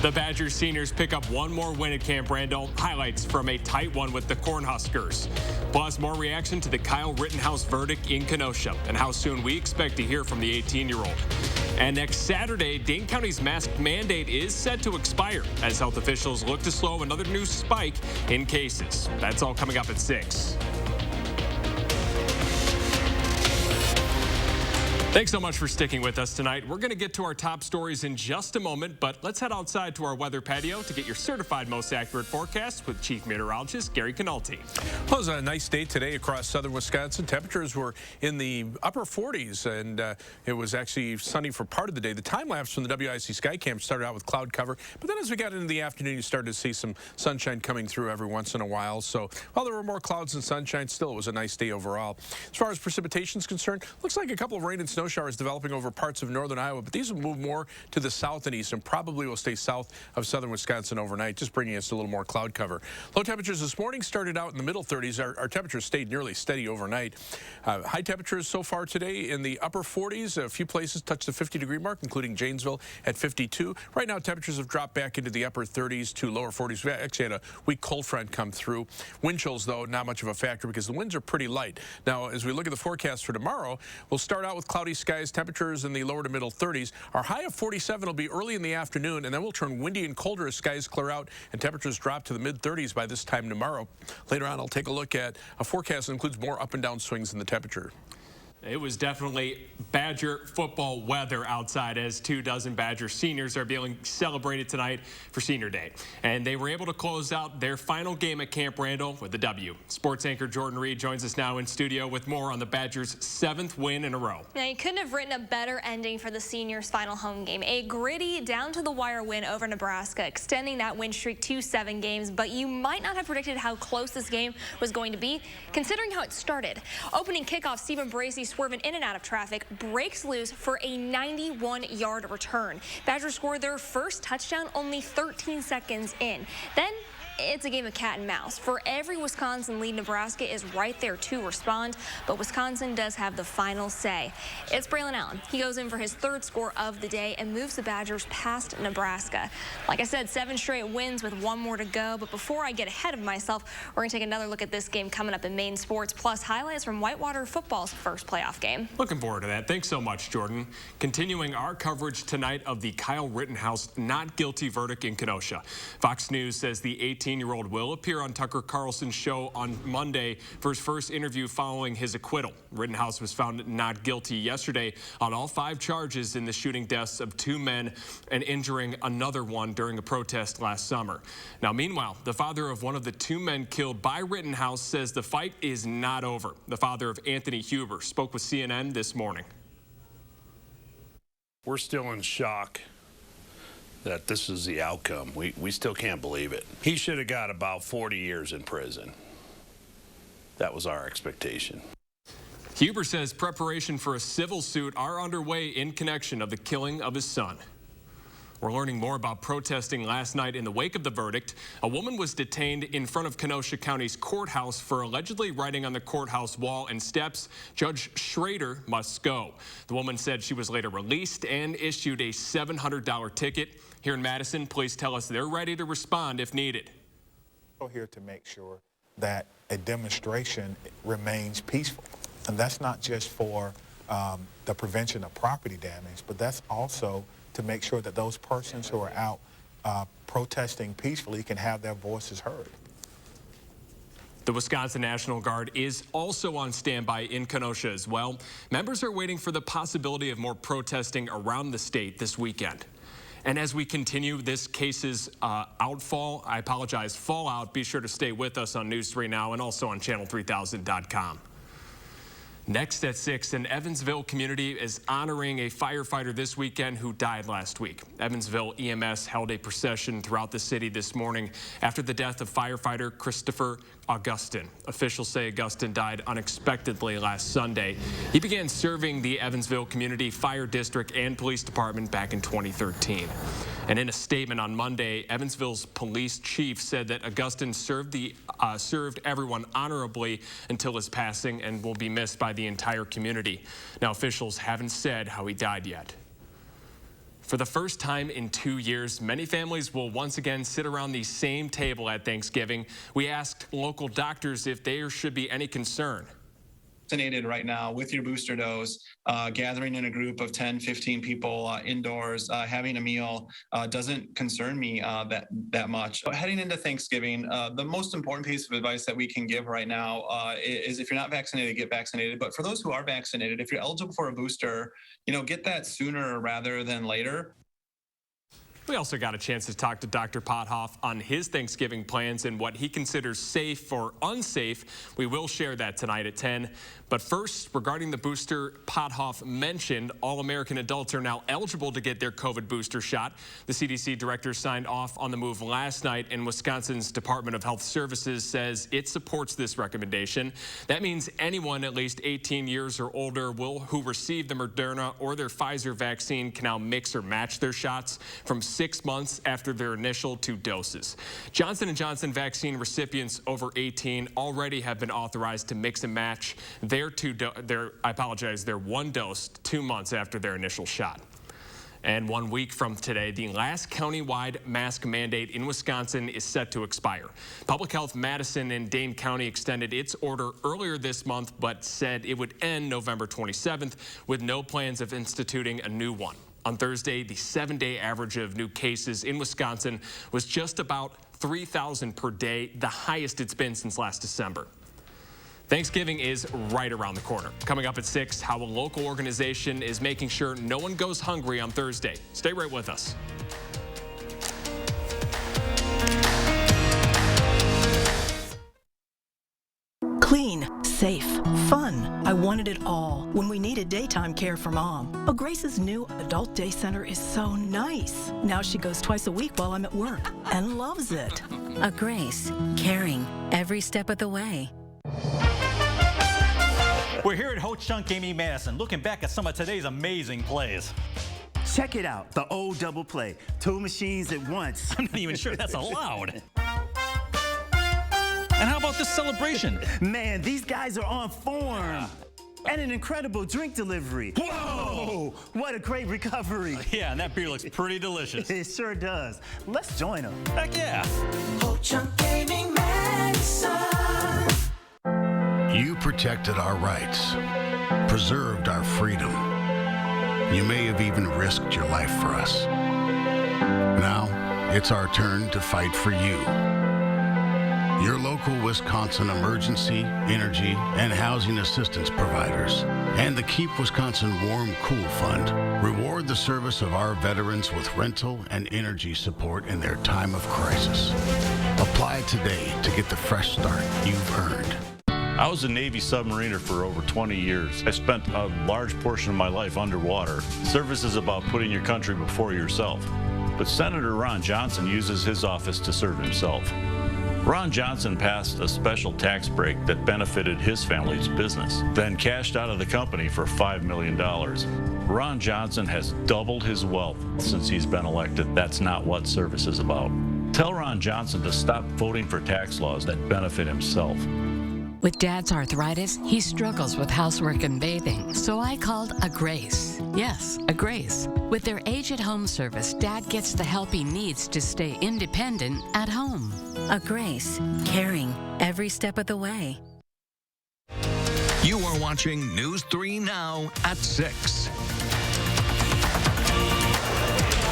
The Badgers seniors pick up one more win at Camp Randall. Highlights from a tight one with the Cornhuskers. Plus, more reaction to the Kyle Rittenhouse verdict in Kenosha and how soon we expect to hear from the 18-year-old. And next Saturday, Dane County's mask mandate is set to expire as health officials look to slow another new spike in cases. That's all coming up at 6. Thanks so much for sticking with us tonight. We're going to get to our top stories in just a moment, but let's head outside to our weather patio to get your certified most accurate forecast with Chief Meteorologist Gary Canalti. Well, it was a nice day today across southern Wisconsin. Temperatures were in the upper 40s, and it was actually sunny for part of the day. The time lapse from the WIC Sky Cam started out with cloud cover, but then as we got into the afternoon, you started to see some sunshine coming through every once in a while. So while there were more clouds than sunshine, still it was a nice day overall. As far as precipitation is concerned, looks like a couple of rain and snow showers developing over parts of northern Iowa, but these will move more to the south and east and probably will stay south of southern Wisconsin overnight, just bringing us a little more cloud cover. Low temperatures this morning started out in the middle 30s. Our temperatures stayed nearly steady overnight. High temperatures so far today in the upper 40s. A few places touched the 50-degree mark, including Janesville at 52. Right now, temperatures have dropped back into the upper 30s to lower 40s. We actually had a weak cold front come through. Wind chills, though, not much of a factor because the winds are pretty light. Now, as we look at the forecast for tomorrow, we'll start out with cloudy skies. Temperatures in the lower to middle 30s. Our high of 47 will be early in the afternoon, and then we'll turn windy and colder as skies clear out and temperatures drop to the mid 30s by this time tomorrow. Later on, I'll take a look at a forecast that includes more up and down swings in the temperature. It was definitely Badger football weather outside as 24 Badger seniors are being celebrated tonight for Senior Day. And they were able to close out their final game at Camp Randall with a W. Sports anchor Jordan Reed joins us now in studio with more on the Badgers' 7th win in a row. Now, you couldn't have written a better ending for the seniors' final home game. A gritty, down-to-the-wire win over Nebraska, extending that win streak to 7 games. But you might not have predicted how close this game was going to be, considering how it started. Opening kickoff, Stephen Bracey swerving in and out of traffic, breaks loose for a 91-yard return. Badgers scored their first touchdown only 13 seconds in. Then it's a game of cat and mouse. For every Wisconsin lead, Nebraska is right there to respond, but Wisconsin does have the final say. It's Braylon Allen. He goes in for his 3rd score of the day and moves the Badgers past Nebraska. Like I said, 7 straight wins with 1 more to go, but before I get ahead of myself, we're going to take another look at this game coming up in Maine Sports, plus highlights from Whitewater football's first playoff game. Looking forward to that. Thanks so much, Jordan. Continuing our coverage tonight of the Kyle Rittenhouse not guilty verdict in Kenosha. Fox News says the 18-year-old will appear on Tucker Carlson's show on Monday for his first interview following his acquittal. Rittenhouse was found not guilty yesterday on all 5 charges in the shooting deaths of 2 men and injuring another one during a protest last summer. Now, meanwhile, the father of one of the 2 men killed by Rittenhouse says the fight is not over. The father of Anthony Huber spoke with CNN this morning. We're still in shock that this is the outcome. We still can't believe it. He should have got about 40 years in prison. That was our expectation. Huber says preparation for a civil suit are underway in connection of the killing of his son. We're learning more about protesting last night in the wake of the verdict. A woman was detained in front of Kenosha County's courthouse for allegedly writing on the courthouse wall and steps, "Judge Schrader must go." The woman said she was later released and issued a $700 ticket. Here in Madison, police tell us they're ready to respond if needed. We're here to make sure that a demonstration remains peaceful. And that's not just for the prevention of property damage, but that's also to make sure that those persons who are out protesting peacefully can have their voices heard. The Wisconsin National Guard is also on standby in Kenosha as well. Members are waiting for the possibility of more protesting around the state this weekend. And as we continue this case's fallout, be sure to stay with us on News 3 Now and also on channel3000.com. Next at 6, an Evansville community is honoring a firefighter this weekend who died last week. Evansville EMS held a procession throughout the city this morning after the death of firefighter Christopher Augustin. Officials say Augustin died unexpectedly last Sunday. He began serving the Evansville Community Fire District and Police Department back in 2013. And in a statement on Monday, Evansville's police chief said that Augustin served everyone honorably until his passing and will be missed by the entire community. Now, officials haven't said how he died yet. For the first time in 2 years, many families will once again sit around the same table at Thanksgiving. We asked local doctors if there should be any concern. Vaccinated right now with your booster dose, gathering in a group of 10, 15 people indoors, having a meal doesn't concern me that much. But heading into Thanksgiving, the most important piece of advice that we can give right now is if you're not vaccinated, get vaccinated. But for those who are vaccinated, if you're eligible for a booster, get that sooner rather than later. We also got a chance to talk to Dr. Pothoff on his Thanksgiving plans and what he considers safe or unsafe. We will share that tonight at 10. But first, regarding the booster Pothoff mentioned, all American adults are now eligible to get their COVID booster shot. The CDC director signed off on the move last night, and Wisconsin's Department of Health Services says it supports this recommendation. That means anyone at least 18 years or older who received the Moderna or their Pfizer vaccine can now mix or match their shots from 6 months after their initial 2 doses. Johnson & Johnson vaccine recipients over 18 already have been authorized to mix and match their 1 dose 2 months after their initial shot. And 1 week from today, the last countywide mask mandate in Wisconsin is set to expire. Public Health Madison and Dane County extended its order earlier this month, but said it would end November 27th with no plans of instituting a new one. On Thursday, the 7-day average of new cases in Wisconsin was just about 3,000 per day, the highest it's been since last December. Thanksgiving is right around the corner. Coming up at 6, how a local organization is making sure no one goes hungry on Thursday. Stay right with us. Clean, safe, fun. I wanted it all when we needed daytime care for Mom. But Grace's new adult day center is so nice. Now she goes twice a week while I'm at work and loves it. A Grace, caring every step of the way. We're here at Ho Chunk Gaming Madison, looking back at some of today's amazing plays. Check it out, the old double play. 2 machines at once. I'm not even sure that's allowed. And how about this celebration? Man, these guys are on form. Yeah. And an incredible drink delivery. Whoa! What a great recovery. Yeah, and that beer looks pretty delicious. It sure does. Let's join them. Heck yeah. Ho Chunk Gaming Madison. You protected our rights, preserved our freedom. You may have even risked your life for us. Now, it's our turn to fight for you. Your local Wisconsin emergency, energy, and housing assistance providers and the Keep Wisconsin Warm Cool Fund reward the service of our veterans with rental and energy support in their time of crisis. Apply today to get the fresh start you've earned. I was a Navy submariner for over 20 years. I spent a large portion of my life underwater. Service is about putting your country before yourself. But Senator Ron Johnson uses his office to serve himself. Ron Johnson passed a special tax break that benefited his family's business, then cashed out of the company for $5 million. Ron Johnson has doubled his wealth since he's been elected. That's not what service is about. Tell Ron Johnson to stop voting for tax laws that benefit himself. With Dad's arthritis, he struggles with housework and bathing, so I called A Grace. Yes, A Grace. With their age-at-home service, Dad gets the help he needs to stay independent at home. A Grace, caring every step of the way. You are watching News 3 Now at 6.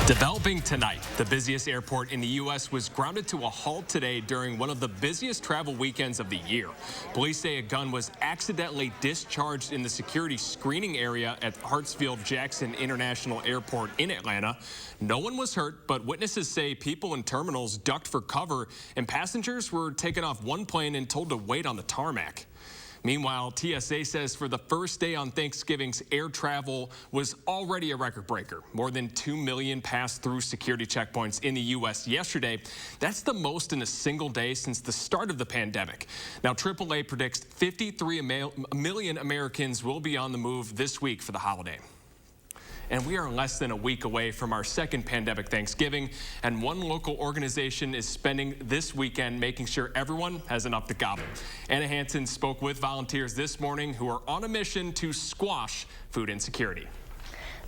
Developing tonight, the busiest airport in the U.S. was grounded to a halt today during one of the busiest travel weekends of the year. Police say a gun was accidentally discharged in the security screening area at Hartsfield-Jackson International Airport in Atlanta. No one was hurt, but witnesses say people in terminals ducked for cover and passengers were taken off one plane and told to wait on the tarmac. Meanwhile, TSA says for the first day on Thanksgiving's air travel was already a record breaker. More than 2 million passed through security checkpoints in the U.S. yesterday. That's the most in a single day since the start of the pandemic. Now, AAA predicts 53 million Americans will be on the move this week for the holiday. And we are less than a week away from our second pandemic Thanksgiving, and one local organization is spending this weekend making sure everyone has enough to gobble. Anna Hansen spoke with volunteers this morning who are on a mission to squash food insecurity.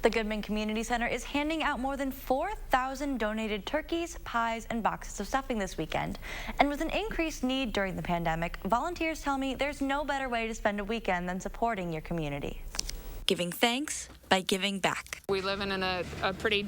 The Goodman Community Center is handing out more than 4,000 donated turkeys, pies, and boxes of stuffing this weekend. And with an increased need during the pandemic, volunteers tell me there's no better way to spend a weekend than supporting your community. Giving thanks by giving back. We live in a pretty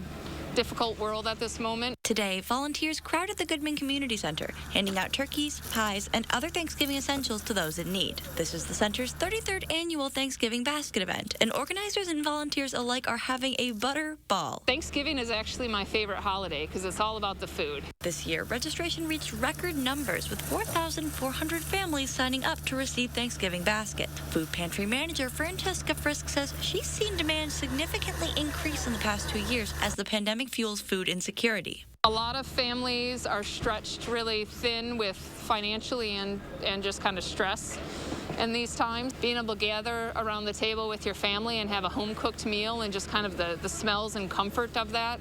difficult world at this moment. Today, volunteers crowded the Goodman Community Center, handing out turkeys, pies, and other Thanksgiving essentials to those in need. This is the center's 33rd annual Thanksgiving basket event, and organizers and volunteers alike are having a butter ball. Thanksgiving is actually my favorite holiday because it's all about the food. This year, registration reached record numbers with 4,400 families signing up to receive Thanksgiving basket. Food pantry manager Francesca Frisk says she's seen demand significantly increase in the past 2 years as the pandemic fuels food insecurity. A lot of families are stretched really thin with financially and just kind of stress in these times. Being able to gather around the table with your family and have a home-cooked meal and just kind of the smells and comfort of that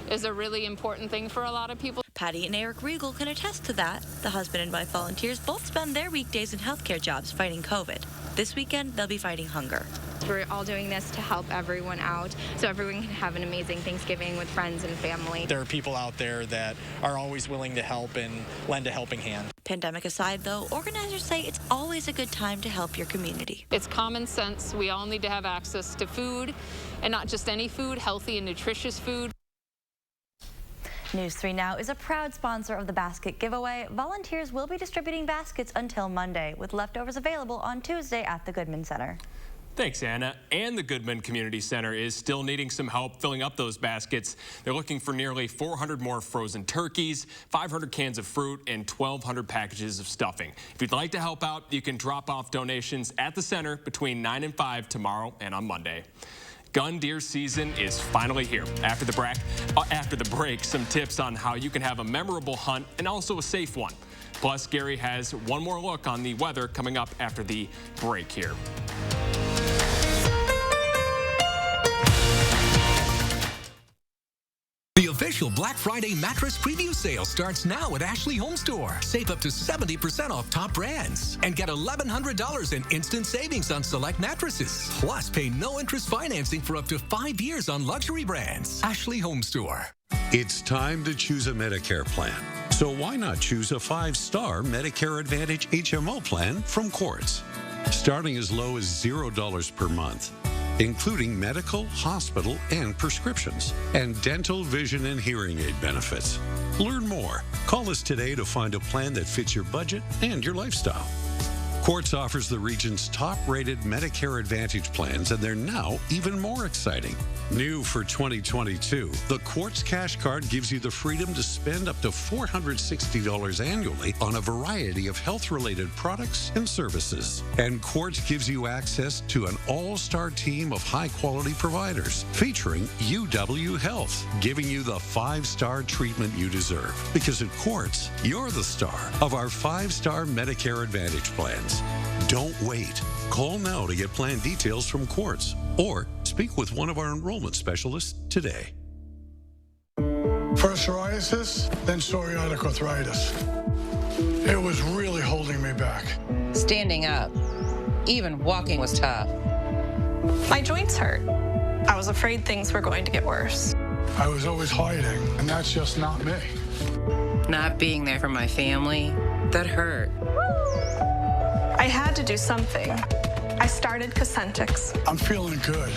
is a really important thing for a lot of people. Patty and Eric Regal can attest to that. The husband and wife volunteers both spend their weekdays in healthcare jobs fighting COVID. This weekend, they'll be fighting hunger. We're all doing this to help everyone out so everyone can have an amazing Thanksgiving with friends and family. There are people out there that are always willing to help and lend a helping hand. Pandemic aside, though, organizers say it's always a good time to help your community. It's common sense. We all need to have access to food, and not just any food, healthy and nutritious food. News 3 Now is a proud sponsor of the basket giveaway. Volunteers will be distributing baskets until Monday, with leftovers available on Tuesday at the Goodman Center. Thanks, Anna. And the Goodman Community Center is still needing some help filling up those baskets. They're looking for nearly 400 more frozen turkeys, 500 cans of fruit, and 1,200 packages of stuffing. If you'd like to help out, you can drop off donations at the center between 9 and 5 tomorrow and on Monday. Gun deer season is finally here. After the break, some tips on how you can have a memorable hunt and also a safe one. Plus, Gary has one more look on the weather coming up after the break here. The official Black Friday mattress preview sale starts now at Ashley Home Store. Save up to 70% off top brands and get $1,100 in instant savings on select mattresses. Plus, pay no interest financing for up to 5 years on luxury brands. Ashley Home Store. It's time to choose a Medicare plan. So why not choose a 5-star Medicare Advantage HMO plan from Quartz? Starting as low as $0 per month. Including medical, hospital, and prescriptions, and dental, vision, and hearing aid benefits. Learn more. Call us today to find a plan that fits your budget and your lifestyle. Quartz offers the region's top-rated Medicare Advantage plans, and they're now even more exciting. New for 2022, the Quartz Cash Card gives you the freedom to spend up to $460 annually on a variety of health-related products and services. And Quartz gives you access to an all-star team of high-quality providers, featuring UW Health, giving you the 5-star treatment you deserve. Because at Quartz, you're the star of our 5-star Medicare Advantage plans. Don't wait. Call now to get plan details from Quartz or speak with one of our enrollment specialists today. First psoriasis, then psoriatic arthritis. It was really holding me back. Standing up, even walking was tough. My joints hurt. I was afraid things were going to get worse. I was always hiding, and that's just not me. Not being there for my family, that hurt. I had to do something. I started Cosentix. I'm feeling good.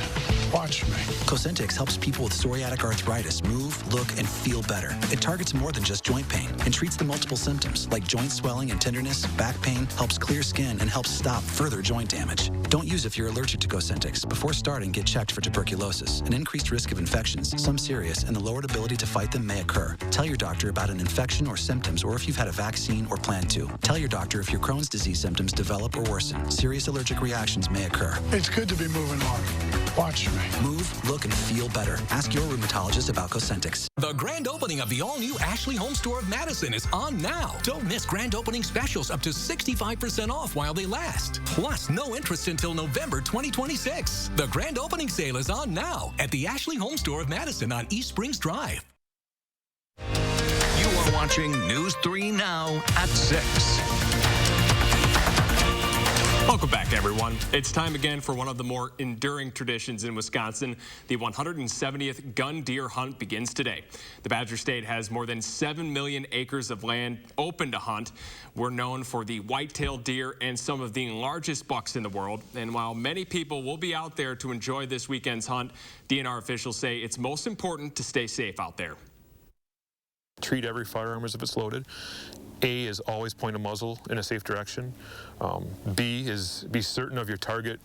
Watch me. Cosentix helps people with psoriatic arthritis move, look, and feel better. It targets more than just joint pain and treats the multiple symptoms like joint swelling and tenderness, back pain, helps clear skin, and helps stop further joint damage. Don't use if you're allergic to Cosentix. Before starting, get checked for tuberculosis. An increased risk of infections, some serious, and the lowered ability to fight them may occur. Tell your doctor about an infection or symptoms, or if you've had a vaccine or plan to. Tell your doctor if your Crohn's disease symptoms develop or worsen. Serious allergic reactions may occur. It's good to be moving on. Watch me. Move, look, and feel better. Ask your rheumatologist about Cosentix. The grand opening of the all-new Ashley Home Store of Madison is on now. Don't miss grand opening specials up to 65% off while they last. Plus, no interest until November 2026. The grand opening sale is on now at the Ashley Home Store of Madison on East Springs Drive. You are watching News 3 Now at 6. Welcome back, everyone. It's time again for one of the more enduring traditions in Wisconsin. The 170th gun deer hunt begins today. The Badger State has more than 7 million acres of land open to hunt. We're known for the white-tailed deer and some of the largest bucks in the world. And while many people will be out there to enjoy this weekend's hunt, DNR officials say it's most important to stay safe out there. Treat every firearm as if it's loaded. A is always point a muzzle in a safe direction. B is be certain of your target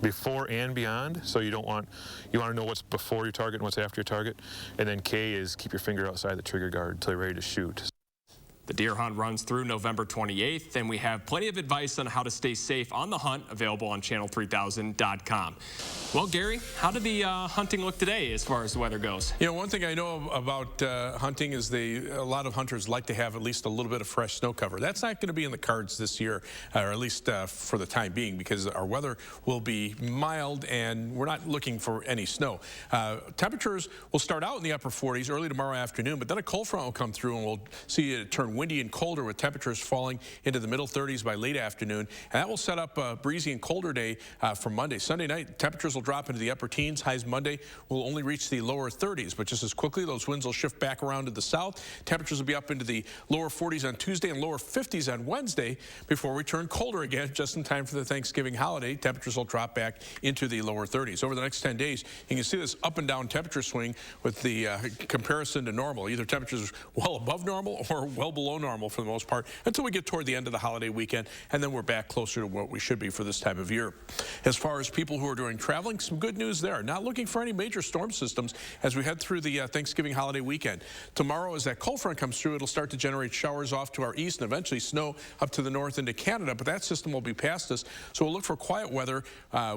before and beyond. So you want to know what's before your target and what's after your target. And then K is keep your finger outside the trigger guard until you're ready to shoot. The deer hunt runs through November 28th, and we have plenty of advice on how to stay safe on the hunt available on channel3000.com. Well, Gary, how did the hunting look today as far as the weather goes? You know, one thing I know about hunting is a lot of hunters like to have at least a little bit of fresh snow cover. That's not going to be in the cards this year, or at least for the time being, because our weather will be mild and we're not looking for any snow. Temperatures will start out in the upper 40s early tomorrow afternoon, but then a cold front will come through and we'll see it turn windy and colder with temperatures falling into the middle 30s by late afternoon. And that will set up a breezy and colder day for Monday. Sunday night, temperatures will drop into the upper teens. Highs Monday will only reach the lower 30s, but just as quickly, those winds will shift back around to the south. Temperatures will be up into the lower 40s on Tuesday and lower 50s on Wednesday before we turn colder again just in time for the Thanksgiving holiday. Temperatures will drop back into the lower 30s. Over the next 10 days, you can see this up and down temperature swing with the comparison to normal. Either temperatures well above normal or well below normal for the most part until we get toward the end of the holiday weekend, and then we're back closer to what we should be for this time of year. As far as people who are doing traveling, some good news there. Not looking for any major storm systems as we head through the Thanksgiving holiday weekend. Tomorrow, as that cold front comes through, it'll start to generate showers off to our east and eventually snow up to the north into Canada, but that system will be past us, so we'll look for quiet weather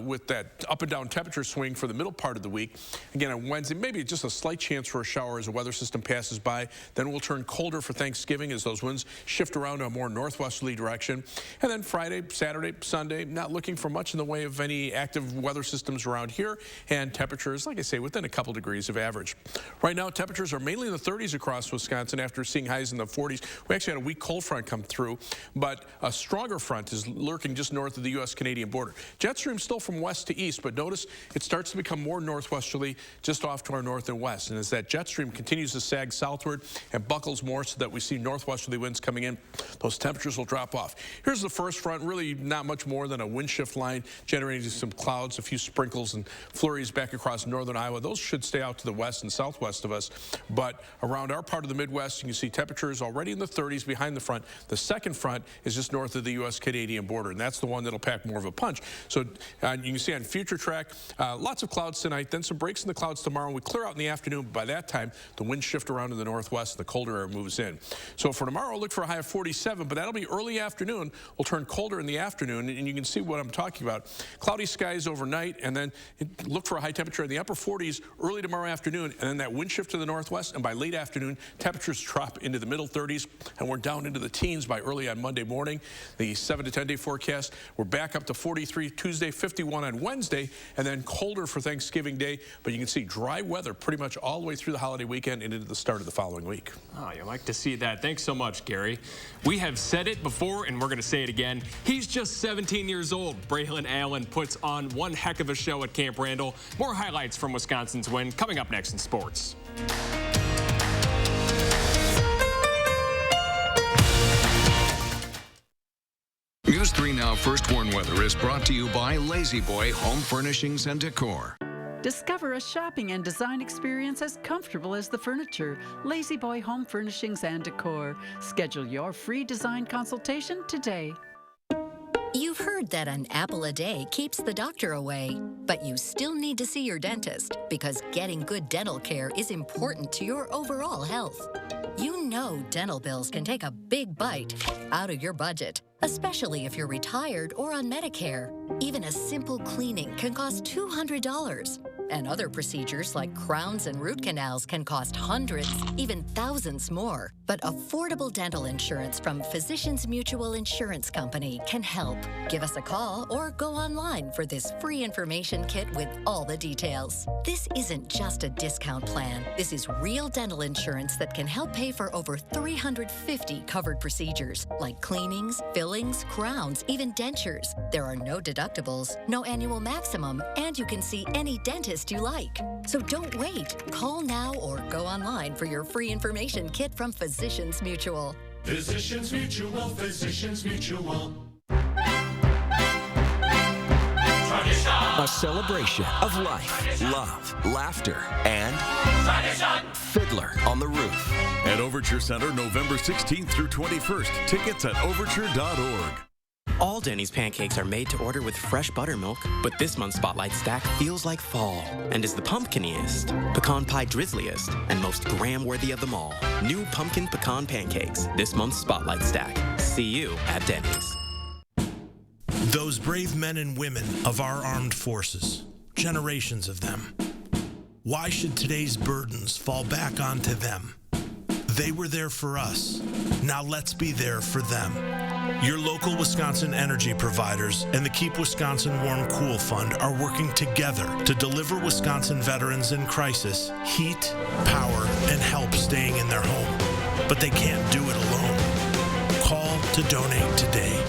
with that up and down temperature swing for the middle part of the week. Again, on Wednesday, maybe just a slight chance for a shower as the weather system passes by. Then we'll turn colder for Thanksgiving as those winds shift around to a more northwesterly direction. And then Friday, Saturday, Sunday, not looking for much in the way of any active weather systems around here, and temperatures, like I say, within a couple degrees of average. Right now, temperatures are mainly in the 30s across Wisconsin after seeing highs in the 40s. We actually had a weak cold front come through, but a stronger front is lurking just north of the U.S.-Canadian border. Jet stream still from west to east, but notice it starts to become more northwesterly just off to our north and west. And as that jet stream continues to sag southward and buckles more so that we see northwesterly winds coming in, those temperatures will drop off. Here's the first front, really not much more than a wind shift line generating some clouds, a few sprinkles and flurries back across northern Iowa. Those should stay out to the west and southwest of us, but around our part of the Midwest, you can see temperatures already in the 30s behind the front. The second front is just north of the U.S.-Canadian border, and that's the one that'll pack more of a punch. So you can see on future track, lots of clouds tonight, then some breaks in the clouds tomorrow. We clear out in the afternoon. By that time, the winds shift around to the northwest, and the colder air moves in. So for tomorrow, look for a high of 47, but that'll be early afternoon. We'll turn colder in the afternoon, and you can see what I'm talking about. Cloudy skies overnight, and then look for a high temperature in the upper 40s early tomorrow afternoon, and then that wind shift to the northwest, and by late afternoon, temperatures drop into the middle 30s, and we're down into the teens by early on Monday morning. The 7 to 10 day forecast, we're back up to 43 Tuesday, 51 on Wednesday, and then colder for Thanksgiving Day, but you can see dry weather pretty much all the way through the holiday weekend and into the start of the following week. Oh, you like to see that. Thanks so much, Gary. We have said it before, and we're going to say it again. He's just 17 years old. Braylon Allen puts on one heck of a show at Camp Randall. More highlights from Wisconsin's win coming up next in sports. News 3 Now First Warn Weather is brought to you by Lazy Boy Home Furnishings and Decor. Discover a shopping and design experience as comfortable as the furniture. Lazy Boy Home Furnishings and Decor. Schedule your free design consultation today. You've heard that an apple a day keeps the doctor away, but you still need to see your dentist because getting good dental care is important to your overall health. You know dental bills can take a big bite out of your budget, especially if you're retired or on Medicare. Even a simple cleaning can cost $200. And other procedures like crowns and root canals can cost hundreds, even thousands more. But affordable dental insurance from Physicians Mutual Insurance Company can help. Give us a call or go online for this free information kit with all the details. This isn't just a discount plan. This is real dental insurance that can help pay for over 350 covered procedures like cleanings, fillings, crowns, even dentures. There are no deductibles, no annual maximum, and you can see any dentist you like. So don't wait. Call now or go online for your free information kit from Physicians Mutual. Physicians Mutual, Physicians Mutual. A celebration of life, love, laughter, and Fiddler on the Roof. At Overture Center, November 16th through 21st. Tickets at overture.org. All Denny's pancakes are made to order with fresh buttermilk, but this month's Spotlight Stack feels like fall and is the pumpkiniest, pecan pie drizzliest, and most graham-worthy of them all. New pumpkin pecan pancakes, this month's Spotlight Stack. See you at Denny's. Those brave men and women of our armed forces, generations of them. Why should today's burdens fall back onto them? They were there for us. Now let's be there for them. Your local Wisconsin energy providers and the Keep Wisconsin Warm Cool Fund are working together to deliver Wisconsin veterans in crisis heat, power, and help staying in their home. But they can't do it alone. Call to donate today.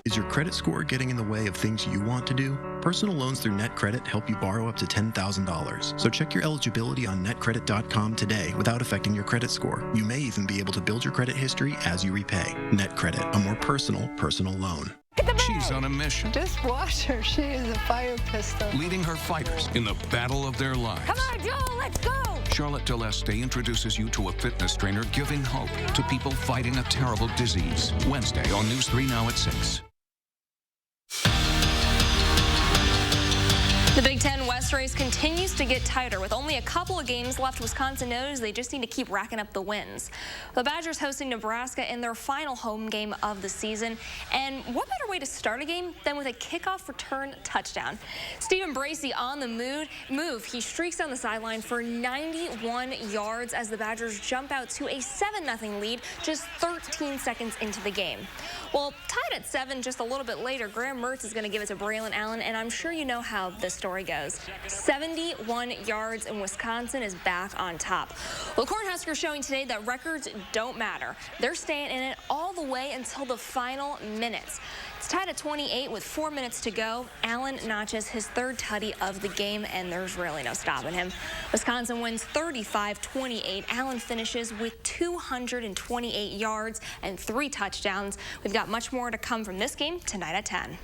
Is your credit score getting in the way of things you want to do? Personal loans through NetCredit help you borrow up to $10,000. So check your eligibility on netcredit.com today without affecting your credit score. You may even be able to build your credit history as you repay. NetCredit, a more personal loan. She's on a mission. Just watch her. She is a fire pistol. Leading her fighters in the battle of their lives. Come on, Joel, let's go! Charlotte Deleste introduces you to a fitness trainer giving hope to people fighting a terrible disease. Wednesday on News 3 Now at 6. The Big Ten West race continues to get tighter. With only a couple of games left, Wisconsin knows they just need to keep racking up the wins. The Badgers hosting Nebraska in their final home game of the season. And what better way to start a game than with a kickoff return touchdown? Stephen Bracey on the move. He streaks down the sideline for 91 yards as the Badgers jump out to a 7-0 lead just 13 seconds into the game. Well, tied at 7 just a little bit later, Graham Mertz is going to give it to Braylon Allen, and I'm sure you know how this story goes. 71 yards, and Wisconsin is back on top. Well, the Cornhuskers showing today that records don't matter. They're staying in it all the way until the final minutes. It's tied at 28 with 4 minutes to go. Allen notches his third tutty of the game, and there's really no stopping him. Wisconsin wins 35-28. Allen finishes with 228 yards and 3 touchdowns. We've got much more to come from this game tonight at 10.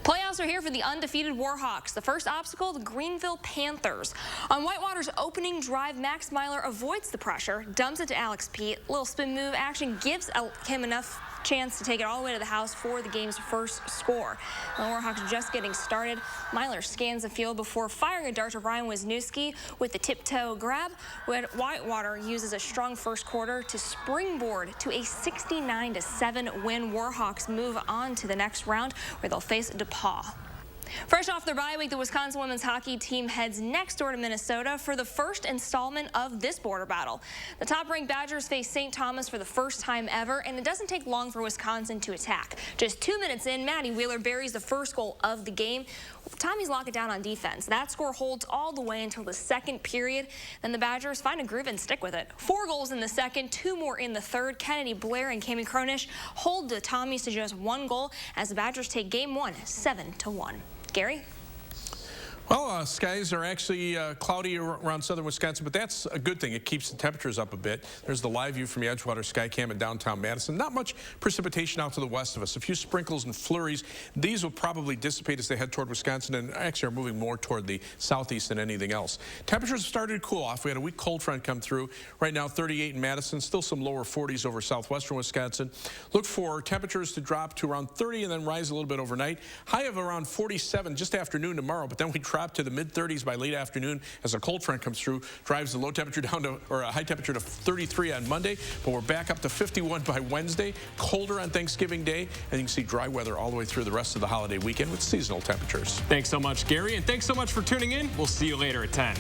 Playoffs are here for the undefeated Warhawks. The first obstacle, the Greenville Panthers. On Whitewater's opening drive, Max Myler avoids the pressure, dumps it to Alex Pete. Little spin move action gives him enough chance to take it all the way to the house for the game's first score. The Warhawks just getting started. Myler scans the field before firing a dart to Ryan Wisniewski with the tiptoe grab. Whitewater uses a strong first quarter to springboard to a 69-7 win. Warhawks move on to the next round where they'll face DePaul. Fresh off their bye week, the Wisconsin women's hockey team heads next door to Minnesota for the first installment of this border battle. The top-ranked Badgers face St. Thomas for the first time ever, and it doesn't take long for Wisconsin to attack. Just 2 minutes in, Maddie Wheeler buries the first goal of the game. Tommy's lock it down on defense. That score holds all the way until the second period. Then the Badgers find a groove and stick with it. 4 goals in the second, 2 more in the third. Kennedy Blair and Cami Cronish hold the Tommies to just 1 goal as the Badgers take game 1 7-1. Gary? Well, skies are actually cloudy around southern Wisconsin, but that's a good thing. It keeps the temperatures up a bit. There's the live view from the Edgewater Skycam in downtown Madison. Not much precipitation out to the west of us. A few sprinkles and flurries. These will probably dissipate as they head toward Wisconsin and actually are moving more toward the southeast than anything else. Temperatures started to cool off. We had a weak cold front come through. Right now, 38 in Madison. Still some lower 40s over southwestern Wisconsin. Look for temperatures to drop to around 30 and then rise a little bit overnight. High of around 47 just afternoon tomorrow, but then we drop drop to the mid-30s by late afternoon as a cold front comes through, drives the low temperature down to, or a high temperature to 33 on Monday, but we're back up to 51 by Wednesday. Colder on Thanksgiving Day, and you can see dry weather all the way through the rest of the holiday weekend with seasonal temperatures. Thanks so much, Gary, and thanks so much for tuning in. We'll see you later at 10.